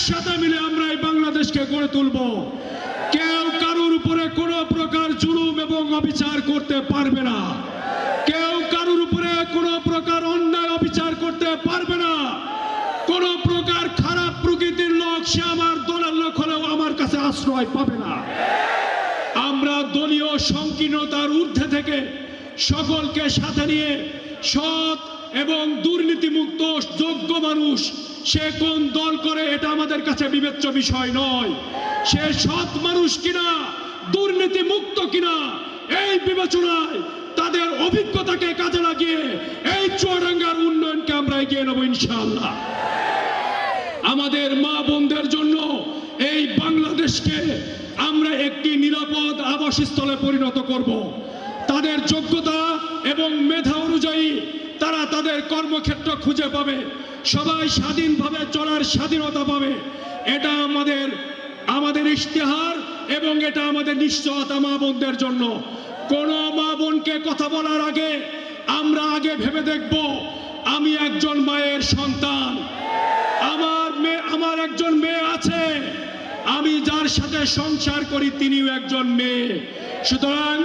একসাথে মিলে আমরা এই বাংলাদেশকে গড়ে তুলব। কেউ কারোর উপরে কোনো প্রকার জুলুম এবং অবিচার করতে পারবে না। কেউ কারোর উপরে কোনো প্রকার অন্যায় অবিচার করতে পারবে না। কোন প্রকার খারাপ প্রকৃতির লোক, সে আমার দলের লোক হলেও আমার কাছে আশ্রয় পাবে না। আমরা দলীয় সংকীর্ণতার ঊর্ধ্বে থেকে সকলকে সাথে নিয়ে সৎ এবং দুর্নীতিমুক্ত যোগ্য মানুষ, সে কোন দল করে এটা আমাদের কাছে বিবেচ্য বিষয় নয়। সে সৎ মানুষ কিনা, দুর্নীতি মুক্ত কিনা, এই বিবেচনায় তাদের অভিজ্ঞতাকে কাজে লাগিয়ে এই চুয়াডাঙ্গার উন্নয়নকে আমরা এগিয়ে নেব ইনশাআল্লাহ। আমাদের মা বোনদের জন্য এই বাংলাদেশকে আমরা একটি নিরাপদ আবাসস্থলে পরিণত করব। তাদের যোগ্যতা এবং মেধা অনুযায়ী তারা তাদের কর্মক্ষেত্র খুঁজে পাবে, সবাই স্বাধীনভাবে চলার স্বাধীনতা পাবে। এটা আমাদের ইশতেহার এবং এটা আমাদের নিশ্চয়তা মা বোনদের জন্য। কোন মা বোনকে কথা বলার আগে আমরা আগে ভেবে দেখব, আমি একজন মায়ের সন্তান, আমার একজন মেয়ে আছে, আমি যার সাথে সংসার করি তিনিও একজন মেয়ে। সুতরাং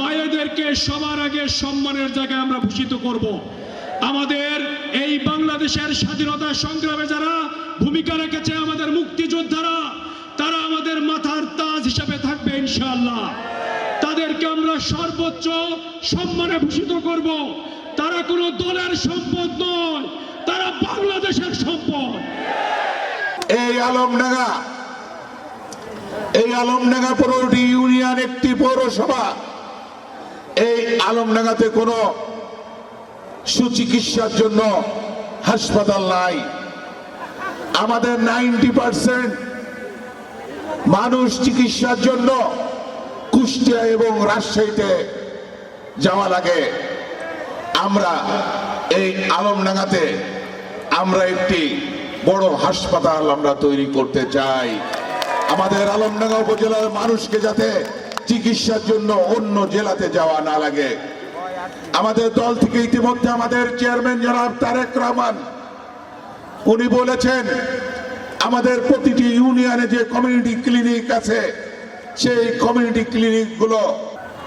মায়েদেরকে সবার আগে সম্মানের জায়গায় আমরা ভূষিত করব। আমাদের এই বাংলাদেশের স্বাধীনতা সংগ্রামে যারা ভূমিকা রেখেছে, আমাদের মুক্তিযোদ্ধারা, তারা আমাদের মাথার তাজ হিসেবে থাকবে ইনশাআল্লাহ। তাদেরকে আমরা সর্বোচ্চ সম্মানে ভূষিত করব। তারা কোনো দলের সম্পদ নয়, তারা বাংলাদেশের সম্পদ। এই আলমডাঙ্গা 15টি ইউনিয়ন, একটি পৌরসভা। এই আলমডাঙ্গাতে কোনো সুচিকিৎসার জন্য হাসপাতাল নাই। আমাদের 90% মানুষ চিকিৎসার জন্য কুষ্টিয়া এবং রাজশাহীতে যাওয়া লাগে। আমরা এই আলমডাঙ্গাতে আমরা একটি বড় হাসপাতাল আমরা তৈরি করতে চাই। আমাদের আলমডাঙ্গা উপজেলার মানুষকে যাতে চিকিৎসার জন্য অন্য জেলাতে যাওয়া না লাগে। আমাদের দল থেকে ইতিমধ্যে আমাদের চেয়ারম্যান জনাব তারেক রহমান উনি বলেছেন, আমাদের প্রতিটি ইউনিয়নে যে কমিউনিটি ক্লিনিক আছে, সেই কমিউনিটি ক্লিনিকগুলো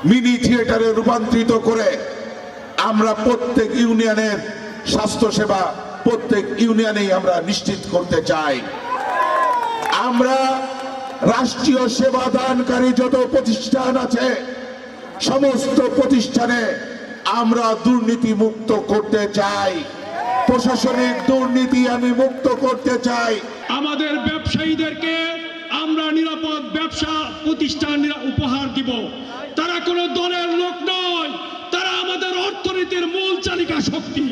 মিনি থিয়েটারে রূপান্তরিত করে আমরা প্রত্যেক ইউনিয়নের স্বাস্থ্যসেবা প্রত্যেক ইউনিয়নেই আমরা নিশ্চিত করতে চাই। আমরা রাষ্ট্রীয় সেবা দানকারী যত প্রতিষ্ঠান আছে, সমস্ত প্রতিষ্ঠানে আমরা দুর্নীতি মুক্ত করতে চাই। প্রশাসনিক দুর্নীতি আমি মুক্ত করতে চাই। আমাদের ব্যবসায়ীদেরকে আমরা নিরাপদ ব্যবসা প্রতিষ্ঠান উপহার দিব। তারা কোনো দলের লোক নয়, তারা আমাদের অর্থনীতির মূল চালিকা শক্তি।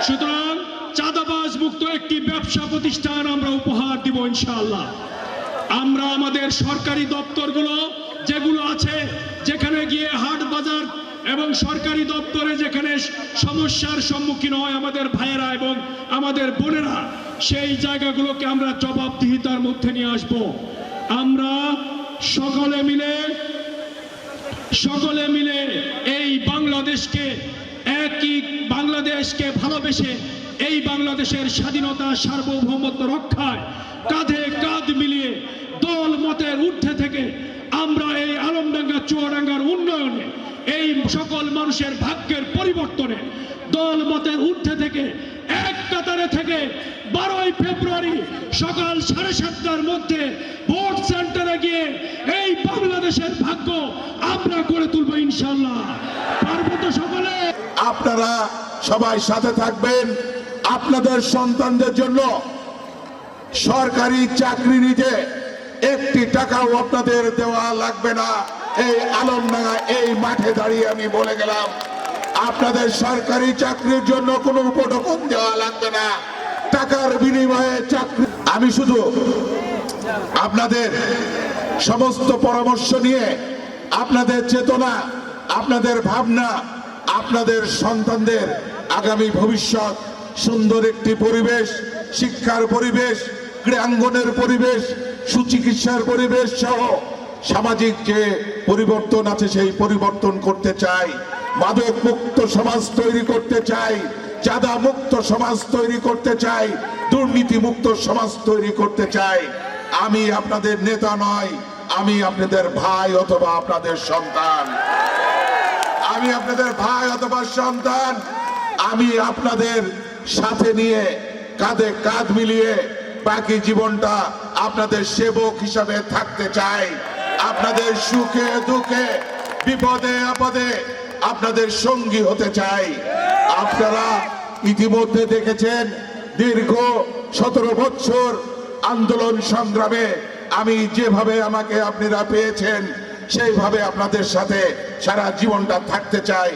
সুতরাং চাঁদাবাজ মুক্ত একটি ব্যবসা প্রতিষ্ঠান আমরা উপহার দিব ইনশাআল্লাহ। আমরা আমাদের সরকারি দপ্তরগুলো যেগুলো আছে, যেখানে গিয়ে হাট বাজার এবং সরকারি দপ্তরে যেখানে সমস্যার সম্মুখীন হয় আমাদের ভাইয়েরা এবং আমাদের বোনেরা, সেই জায়গাগুলোকে আমরা জবাবদিহিতার মধ্যে নিয়ে আসব। আমরা সকলে মিলে এই বাংলাদেশকে, একই বাংলাদেশকে ভালোবেসে এই বাংলাদেশের স্বাধীনতা সার্বভৌমত্ব রক্ষায় কাঁধে কাঁধ মিলিয়ে দল মতের ঊর্ধ্বে থেকে আমরা এই আলমডাঙ্গা চুয়াডাঙ্গার উন্নয়নে, এই সকল মানুষের ভাগ্যের পরিবর্তনে দল মতের ঊর্ধ্বে থেকে এক কাতারে থেকে 12ই ফেব্রুয়ারি সকাল 7:30টার মধ্যে ভোট সেন্টারে গিয়ে এই বাংলাদেশের ভাগ্য আমরা করে তুলব ইনশাআল্লাহ। পারবো তো সকলে? আপনারা সবাই সাথে থাকবেন। আপনাদের সন্তানদের জন্য সরকারি চাকরি নিতে একটি টাকাও আপনাদের দেওয়া লাগবে না। এই আলমডাঙ্গা এই মাঠে দাঁড়িয়ে আমি বলে গেলাম, আপনাদের সরকারি চাকরির জন্য কোনো উপঢৌকন দেওয়া লাগবে না, টাকার বিনিময়ে চাকরি। আমি শুধু আপনাদের সমস্ত পরামর্শ নিয়ে, আপনাদের চেতনা, আপনাদের ভাবনা, আপনাদের সন্তানদের আগামী ভবিষ্যৎ, সুন্দর একটি পরিবেশ, শিক্ষার পরিবেশ, ক্রীড়াঙ্গনের পরিবেশ, সুচিকিৎসার পরিবেশ সহ সামাজিক যে পরিবর্তন আছে সেই পরিবর্তন করতে চাই। মাদক মুক্ত সমাজ তৈরি করতে চাই। চাঁদা মুক্ত সমাজ তৈরি করতে চাই, দুর্নীতি মুক্ত সমাজ তৈরি করতে চাই। আমি আপনাদের নেতা নয়, আমি আপনাদের ভাই অথবা আপনাদের সন্তান। আমি আপনাদের ভাই অথবা সন্তান। আমি আপনাদের সাথে নিয়ে কাঁধে কাঁধ মিলিয়ে বাকি জীবনটা আপনাদের সেবক হিসাবে থাকতে চাই। আপনাদের সুখে দুঃখে বিপদে আপদে আপনাদের সঙ্গী হতে চাই। আপনারা ইতিমধ্যে দেখেছেন দীর্ঘ 17 বছর আন্দোলন সংগ্রামে আমি যেভাবে আমাকে আপনারা পেয়েছেন সেইভাবে আপনাদের সাথে সারা জীবনটা থাকতে চাই।